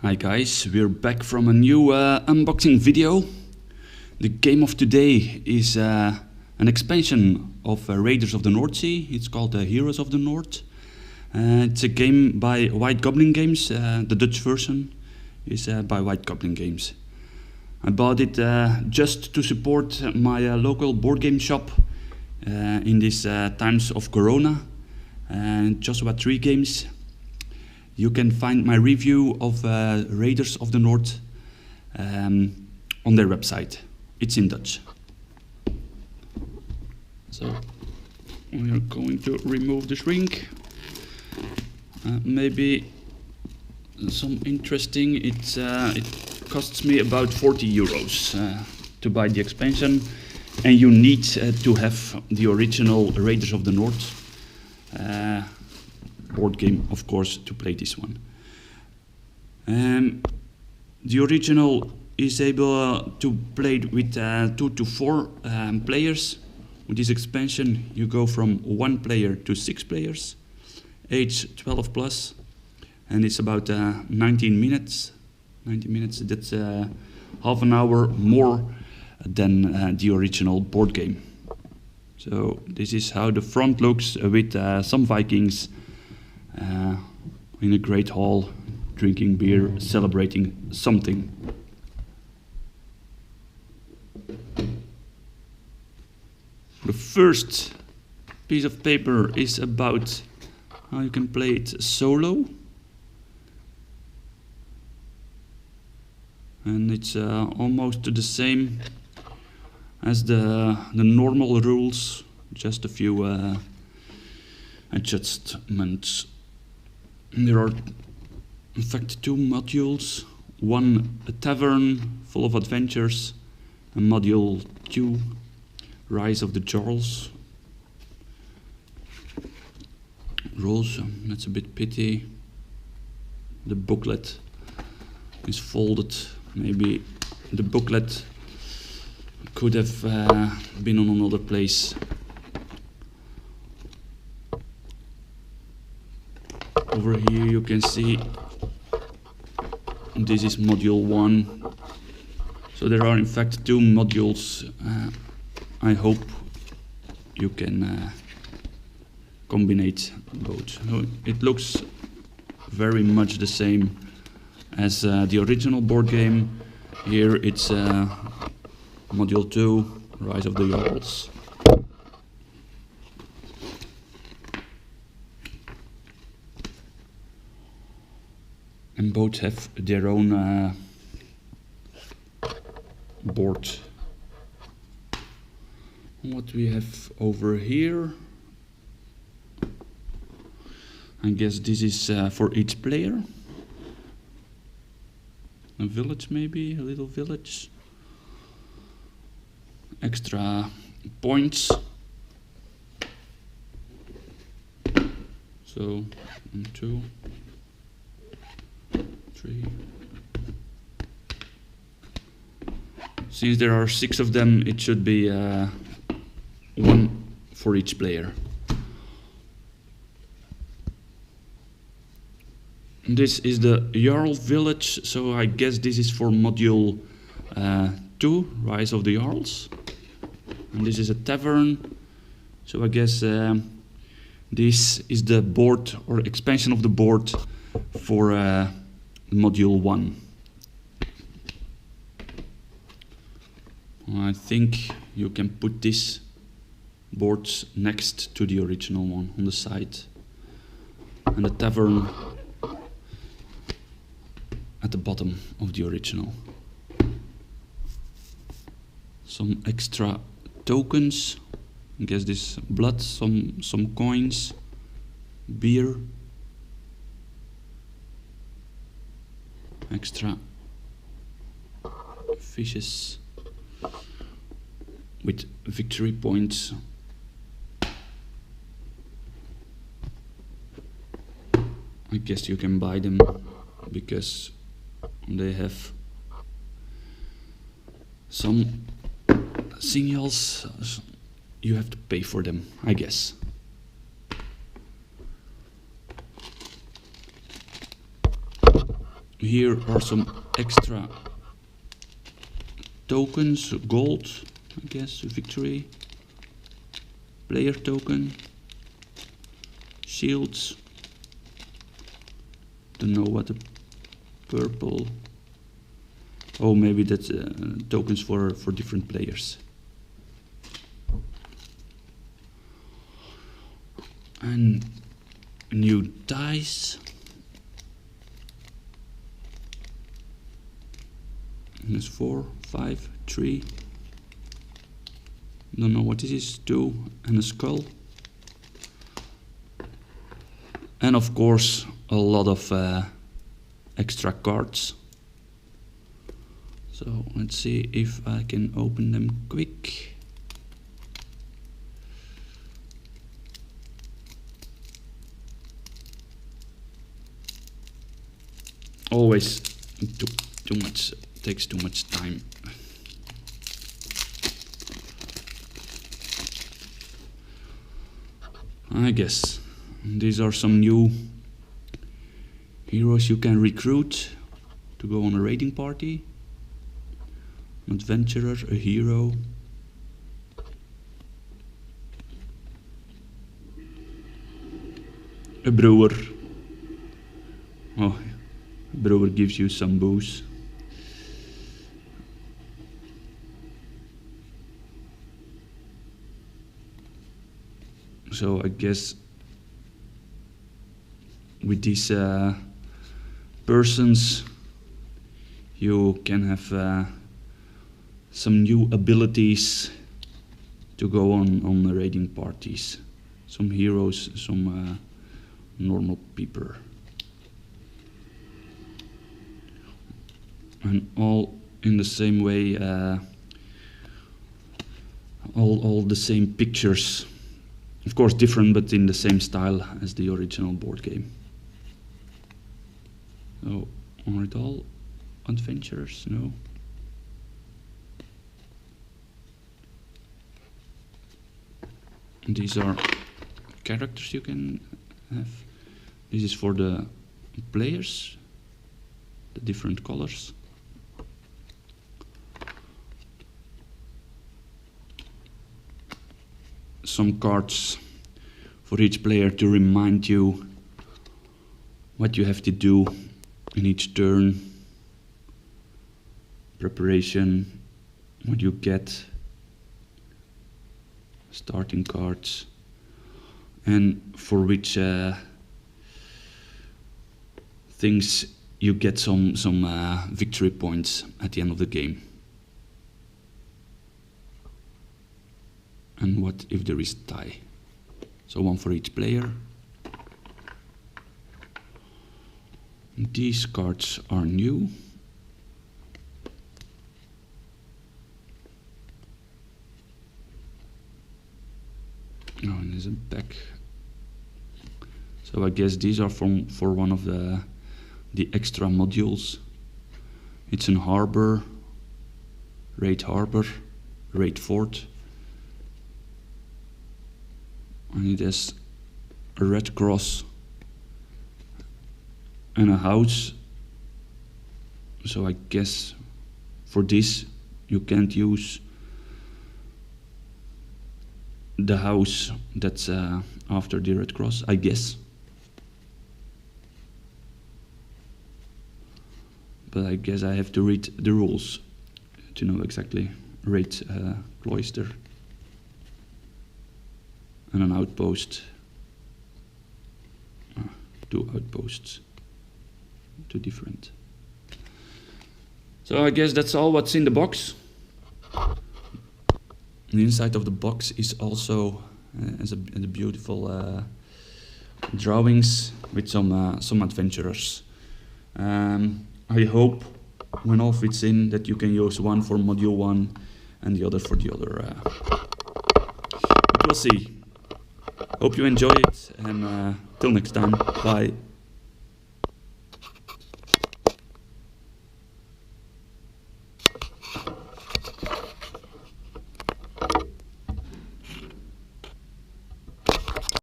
Hi guys, we're back from a new unboxing video. The game of today is an expansion of Raiders of the North Sea. It's called Heroes of the North. It's a game by White Goblin Games. The Dutch version is by White Goblin Games. I bought it just to support my local board game shop in these times of Corona. Just about 3 games. You can find my review of Raiders of the North on their website. It's in Dutch. So we are going to remove the shrink. Maybe some interesting. It costs me about 40 euros to buy the expansion, and you need to have the original Raiders of the North board game, of course, to play this one. The original is able to play with 2 to 4 players. With this expansion, you go from 1 player to 6 players, age 12 plus, and it's about 19 minutes. 90 minutes. That's half an hour more than the original board game. So this is how the front looks with some Vikings in a great hall, drinking beer, celebrating something. The first piece of paper is about how you can play it solo. And it's almost the same as the normal rules, just a few adjustments. There are in fact 2 modules, one a tavern full of adventures, and module 2, Rise of the Jarls. Rules, that's a bit pity. The booklet is folded. Maybe the booklet could have been on another place. Over here you can see this is module 1. So there are in fact 2 modules. I hope you can combine both. So it looks very much the same as the original board game. Here it's module 2, Rise of the Jarls. And both have their own board. What we have over here, I guess this is for each player. A village, maybe, a little village. Extra points. So, 1, 2, 3. Since there are 6 of them, it should be 1 for each player. This is the Jarl village, so I guess this is for module 2, Rise of the Jarls. And this is a tavern, so I guess this is the board or expansion of the board for module 1. I think you can put this boards next to the original one on the side, and the tavern at the bottom of the original. Some extra tokens. I guess this blood, some coins, beer, extra fishes with victory points. I guess you can buy them because they have some signals. You have to pay for them, I guess. Here are some extra tokens, gold, I guess, victory, player token, shields, don't know what the purple, oh maybe that's tokens for different players. And new dice. And it's 4, 5, 3. Don't know what this is. 2 and a skull. And of course a lot of extra cards. So let's see if I can open them quick. Always too much, takes too much time. I guess these are some new heroes you can recruit to go on a raiding party. An adventurer, a hero. A brewer. Oh, a brewer gives you some booze. So I guess with these persons you can have some new abilities to go on the raiding parties. Some heroes, some normal people. And all in the same way, all the same pictures. Of course different, but in the same style as the original board game. So, are it all adventurers? No. And these are characters you can have. This is for the players, the different colors. Some cards for each player to remind you what you have to do in each turn. Preparation, what you get, starting cards, and for which things you get some victory points at the end of the game. And what if there is a tie? So one for each player. These cards are new. Oh, and there's a back. So I guess these are for one of the extra modules. It's an harbor, raid fort. And it has a red cross and a house. So I guess for this you can't use the house that's after the red cross, I guess. But I guess I have to read the rules to know exactly. Raid cloister. And an outpost. 2 outposts. 2 different. So I guess that's all what's in the box. The inside of the box is also as a beautiful drawings with some adventurers. I hope when all fits in that you can use one for module 1 and the other for the other. But we'll see. Hope you enjoy it, and till next time, bye.